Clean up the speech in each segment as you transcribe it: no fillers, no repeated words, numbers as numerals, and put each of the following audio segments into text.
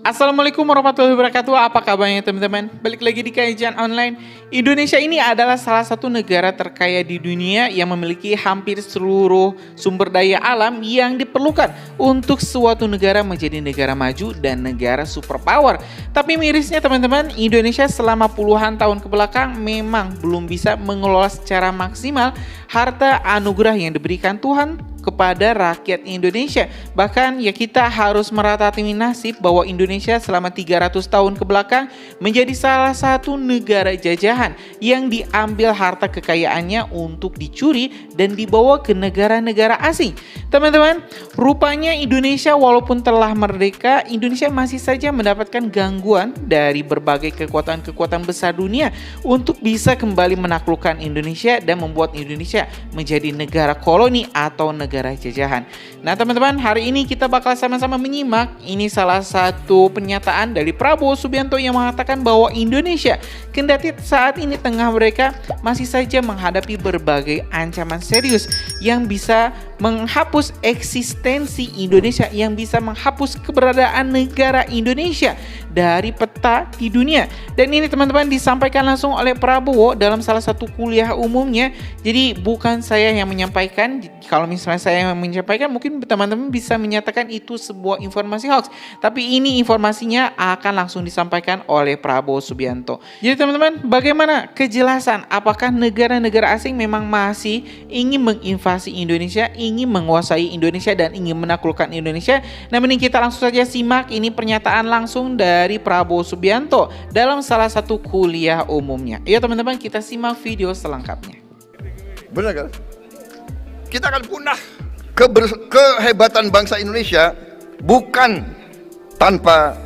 Assalamualaikum warahmatullahi wabarakatuh. Apa kabarnya teman-teman? Balik lagi di Kajian Online. Indonesia ini adalah salah satu negara terkaya di dunia yang memiliki hampir seluruh sumber daya alam yang diperlukan untuk suatu negara menjadi negara maju dan negara superpower. Tapi mirisnya teman-teman, Indonesia selama puluhan tahun kebelakang memang belum bisa mengelola secara maksimal harta anugerah yang diberikan Tuhan kepada rakyat Indonesia. Bahkan ya kita harus meratapi nasib bahwa Indonesia selama 300 tahun ke belakang menjadi salah satu negara jajahan yang diambil harta kekayaannya untuk dicuri dan dibawa ke negara-negara asing. Teman-teman, rupanya Indonesia walaupun telah merdeka, Indonesia masih saja mendapatkan gangguan dari berbagai kekuatan-kekuatan besar dunia untuk bisa kembali menaklukkan Indonesia dan membuat Indonesia menjadi negara koloni atau negara jajahan. Nah teman-teman, hari ini kita bakal sama-sama menyimak ini salah satu pernyataan dari Prabowo Subianto yang mengatakan bahwa Indonesia kendati saat ini tengah mereka masih saja menghadapi berbagai ancaman serius yang bisa menghapus eksistensi Indonesia, yang bisa menghapus keberadaan negara Indonesia dari peta di dunia. Dan ini teman-teman disampaikan langsung oleh Prabowo dalam salah satu kuliah umumnya. Jadi bukan saya yang menyampaikan. Kalau misalnya saya yang menyampaikan, mungkin teman-teman bisa menyatakan itu sebuah informasi hoax. Tapi ini informasinya akan langsung disampaikan oleh Prabowo Subianto. Jadi teman-teman, bagaimana kejelasan apakah negara-negara asing memang masih ingin menginvasi Indonesia, ingin menguasai Indonesia dan ingin menaklukkan Indonesia? Nah, mending kita langsung saja simak ini pernyataan langsung dari Prabowo Subianto dalam salah satu kuliah umumnya. Ayo teman-teman, kita simak video selengkapnya. Benar kan? Kita akan punah. Kehebatan bangsa Indonesia bukan tanpa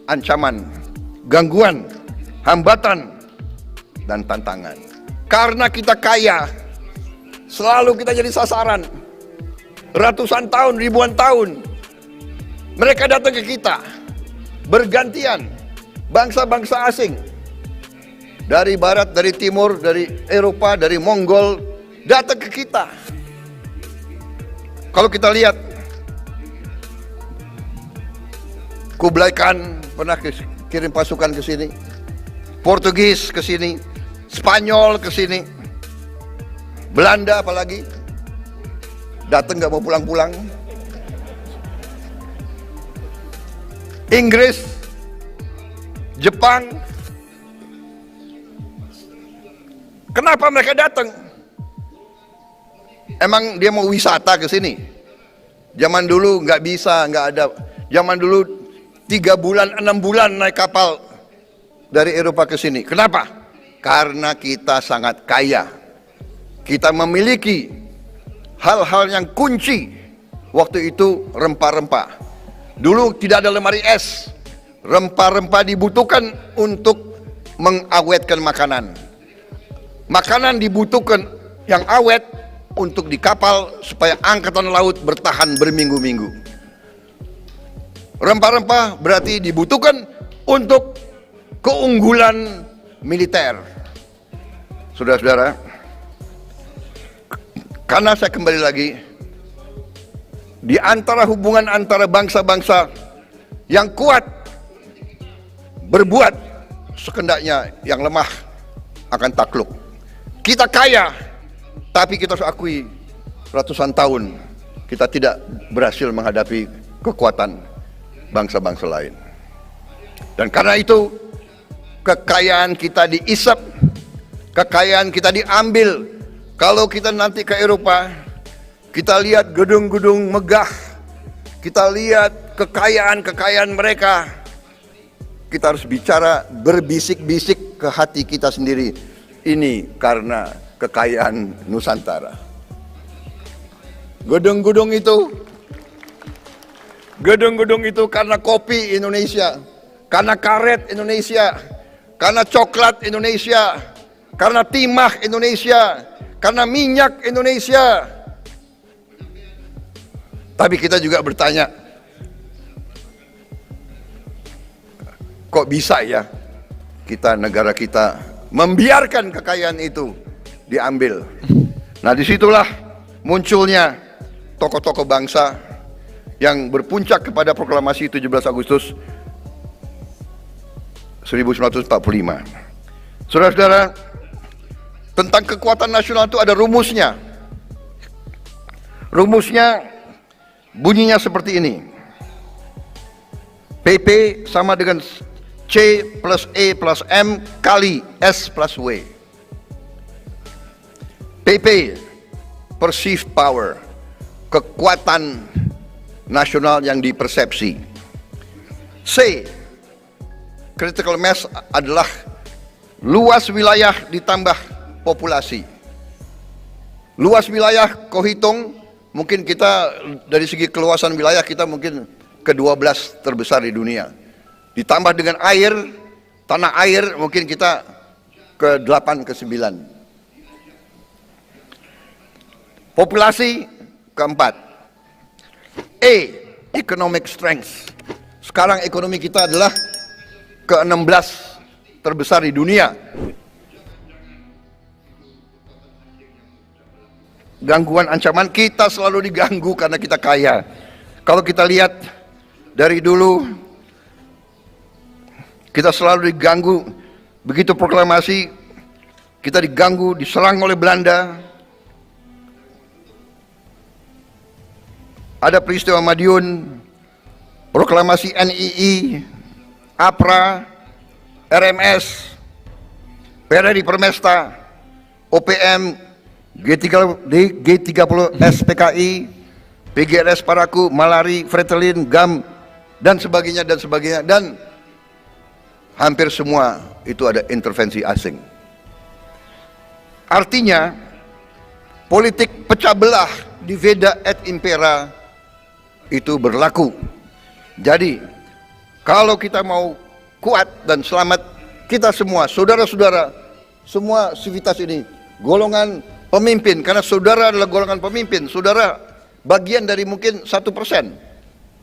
ancaman, gangguan, hambatan, dan tantangan. Karena kita kaya, selalu kita jadi sasaran. Ratusan tahun, ribuan tahun, mereka datang ke kita, bergantian, bangsa-bangsa asing. Dari barat, dari timur, dari Eropa, dari Mongol, datang ke kita. Kalau kita lihat, Kublai Khan pernah kirim pasukan ke sini, Portugis ke sini, Spanyol ke sini, Belanda apalagi, datang nggak mau pulang-pulang. Inggris, Jepang, kenapa mereka datang? Emang dia mau wisata ke sini? Zaman dulu nggak bisa, nggak ada. Zaman dulu 3 bulan, 6 bulan naik kapal dari Eropa ke sini. Kenapa? Karena kita sangat kaya. Kita memiliki hal-hal yang kunci. Waktu itu rempah-rempah. Dulu tidak ada lemari es. Rempah-rempah dibutuhkan untuk mengawetkan makanan. Makanan dibutuhkan yang awet untuk di kapal supaya angkatan laut bertahan berminggu-minggu. Rempah-rempah berarti dibutuhkan untuk keunggulan militer. Saudara-saudara, karena saya kembali lagi, di antara hubungan antara bangsa-bangsa yang kuat berbuat sekendaknya, yang lemah akan takluk. Kita kaya, tapi kita harus akui ratusan tahun kita tidak berhasil menghadapi kekuatan bangsa-bangsa lain. Dan karena itu kekayaan kita diisap, kekayaan kita diambil. Kalau kita nanti ke Eropa, kita lihat gedung-gedung megah, kita lihat kekayaan-kekayaan mereka, kita harus bicara berbisik-bisik ke hati kita sendiri. Ini karena kekayaan Nusantara. Gedung-gedung itu karena kopi Indonesia, karena karet Indonesia, karena coklat Indonesia, karena timah Indonesia, karena minyak Indonesia. Tapi kita juga bertanya, kok bisa ya negara kita membiarkan kekayaan itu diambil? Nah, disitulah munculnya tokoh-tokoh bangsa yang berpuncak kepada proklamasi 17 Agustus 1945. Saudara-saudara, tentang kekuatan nasional itu ada rumusnya. Rumusnya bunyinya seperti ini. PP sama dengan C plus E plus M kali S plus W. PP, perceived power, kekuatan nasional yang dipersepsi. C, critical mass adalah luas wilayah ditambah populasi. Luas wilayah kau hitung, mungkin kita dari segi keluasan wilayah kita mungkin ke-12 terbesar di dunia. Ditambah dengan air, tanah air mungkin kita ke-8, ke-9. Populasi keempat. E, economic strength. Sekarang ekonomi kita adalah ke-16 terbesar di dunia. Gangguan ancaman, kita selalu diganggu karena kita kaya. Kalau kita lihat dari dulu, kita selalu diganggu. Begitu proklamasi, kita diganggu, diserang oleh Belanda. Ada peristiwa Madiun, proklamasi NII, APRA, RMS, PRRI Permesta, OPM, G30 SPKI, PGRS Paraku, Malari, Fretilin, GAM, dan sebagainya, dan hampir semua itu ada intervensi asing. Artinya, politik pecah belah di Veda et Impera itu berlaku. Jadi, kalau kita mau kuat dan selamat, kita semua, saudara-saudara, semua sivitas ini, golongan pemimpin, karena saudara adalah golongan pemimpin, saudara bagian dari mungkin 1%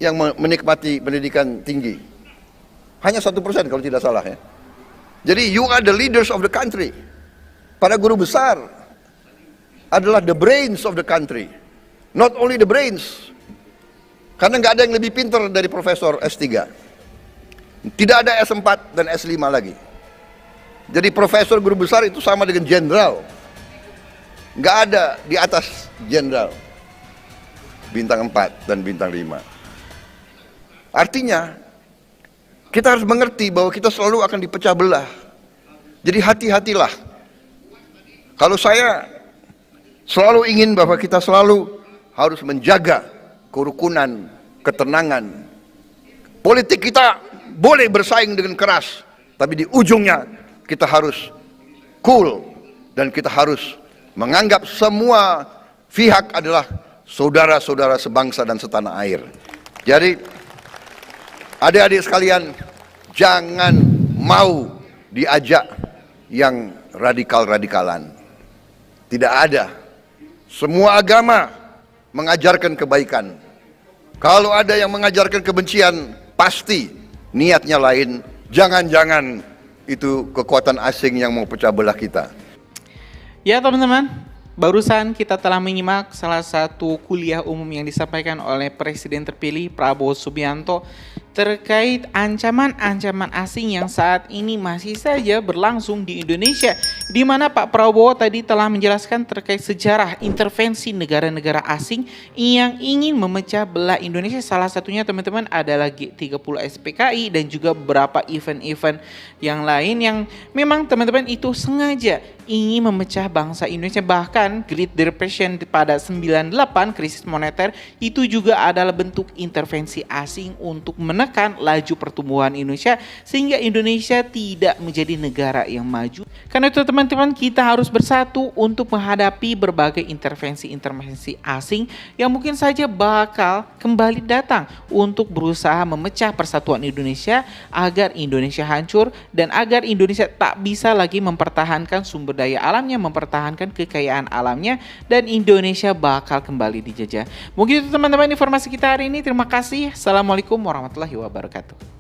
yang menikmati pendidikan tinggi. Hanya 1% kalau tidak salah ya. Jadi you are the leaders of the country. Para guru besar adalah the brains of the country. Not only the brains, karena nggak ada yang lebih pintar dari profesor S3. Tidak ada S4 dan S5 lagi. Jadi profesor guru besar itu sama dengan jenderal. Nggak ada di atas jenderal. Bintang 4 dan bintang 5. Artinya, kita harus mengerti bahwa kita selalu akan dipecah belah. Jadi hati-hatilah. Kalau saya selalu ingin bahwa kita selalu harus menjaga kerukunan, ketenangan. Politik kita boleh bersaing dengan keras, tapi di ujungnya kita harus cool dan kita harus menganggap semua pihak adalah saudara-saudara sebangsa dan setanah air. Jadi adik-adik sekalian, jangan mau diajak yang radikal-radikalan. Tidak ada. Semua agama mengajarkan kebaikan. Kalau ada yang mengajarkan kebencian, pasti niatnya lain. Jangan-jangan itu kekuatan asing yang mau pecah belah kita. Ya teman-teman, barusan kita telah menyimak salah satu kuliah umum yang disampaikan oleh Presiden terpilih Prabowo Subianto terkait ancaman-ancaman asing yang saat ini masih saja berlangsung di Indonesia, di mana Pak Prabowo tadi telah menjelaskan terkait sejarah intervensi negara-negara asing yang ingin memecah belah Indonesia. Salah satunya teman-teman adalah G30 SPKI dan juga beberapa event-event yang lain yang memang teman-teman itu sengaja ingin memecah bangsa Indonesia. Bahkan Great Depression pada 98, krisis moneter, itu juga adalah bentuk intervensi asing untuk menekan laju pertumbuhan Indonesia sehingga Indonesia tidak menjadi negara yang maju. Karena itu teman-teman, kita harus bersatu untuk menghadapi berbagai intervensi-intervensi asing yang mungkin saja bakal kembali datang untuk berusaha memecah persatuan Indonesia agar Indonesia hancur dan agar Indonesia tak bisa lagi mempertahankan sumber daya alamnya, mempertahankan kekayaan alamnya, dan Indonesia bakal kembali dijajah. Mungkin itu teman-teman informasi kita hari ini. Terima kasih. Assalamualaikum warahmatullahi wabarakatuh.